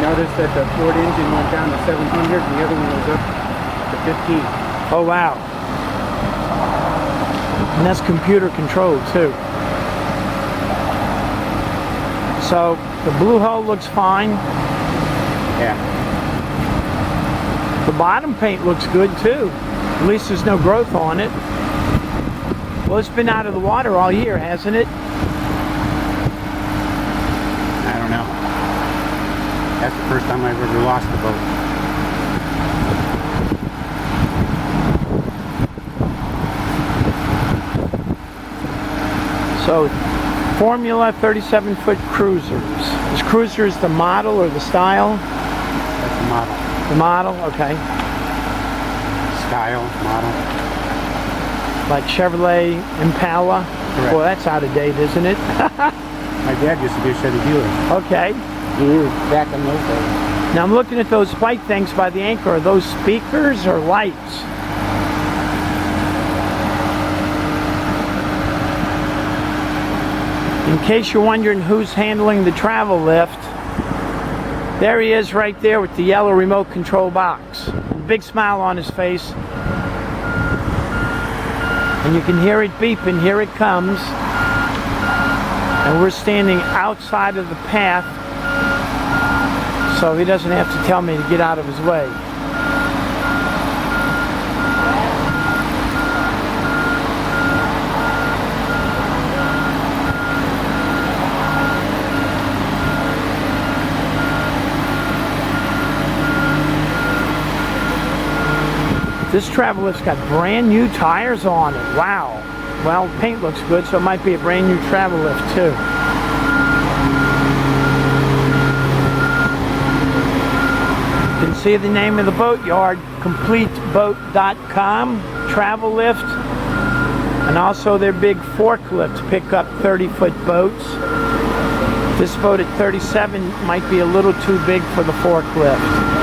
noticed that the Ford engine went down to 700 and the other one was up to 15. Oh wow. And that's computer controlled too. So the blue hull looks fine. Yeah. The bottom paint looks good too. At least there's no growth on it. Well, it's been out of the water all year, hasn't it? I don't know. That's the first time I've ever lost a boat. So, Formula 37-foot cruisers. Is cruisers the model or the style? That's the model. The model, okay. Style, model. Like Chevrolet Impala? Correct. Well, that's out of date, isn't it? My dad used to be a Chevy dealer. Okay. He was back in those days. Now I'm looking at those white things by the anchor. Are those speakers or lights? In case you're wondering who's handling the travel lift, there he is right there with the yellow remote control box. Big smile on his face. And you can hear it beeping. Here it comes. And we're standing outside of the path, so he doesn't have to tell me to get out of his way. This travel lift's got brand new tires on it. Wow. Well, paint looks good, so it might be a brand new travel lift too. You can see the name of the boat yard, completeboat.com, travel lift, and also their big forklifts pick up 30-foot boats. This boat at 37 might be a little too big for the forklift.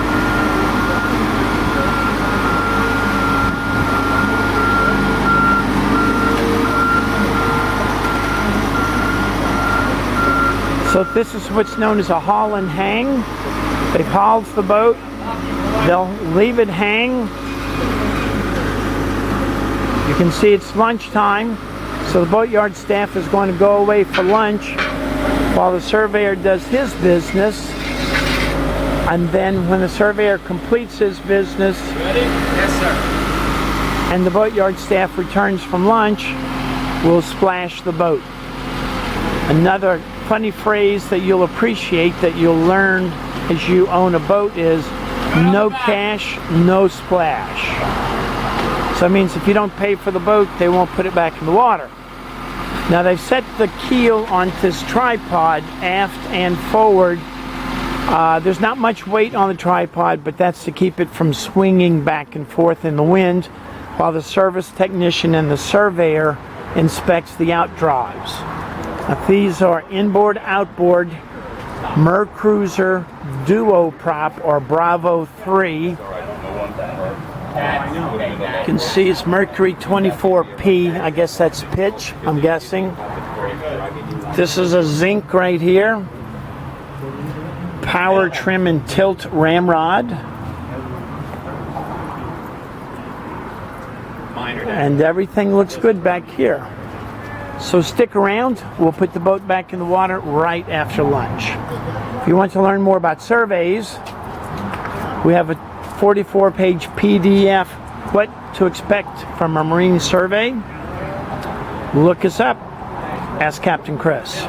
So this is what's known as a haul and hang. They've hauled the boat, they'll leave it hang. You can see it's lunchtime, so the boatyard staff is going to go away for lunch while the surveyor does his business. And then when the surveyor completes his business, Yes, sir. and the boatyard staff returns from lunch, we'll splash the boat. Another funny phrase that you'll appreciate, that you'll learn as you own a boat, is no cash, no splash. So it means if you don't pay for the boat, they won't put it back in the water. Now they've set the keel on this tripod, aft and forward. There's not much weight on the tripod, but that's to keep it from swinging back and forth in the wind while the service technician and the surveyor inspects the outdrives. Now, these are inboard, outboard, Mercruiser Duo Prop or Bravo 3. You can see it's Mercury 24P. I guess that's pitch, I'm guessing. This is a zinc right here. Power trim and tilt ramrod. And everything looks good back here. So stick around, we'll put the boat back in the water right after lunch. If you want to learn more about surveys, we have a 44-page PDF, What to Expect from a Marine Survey. Look us up, ask Captain Chris.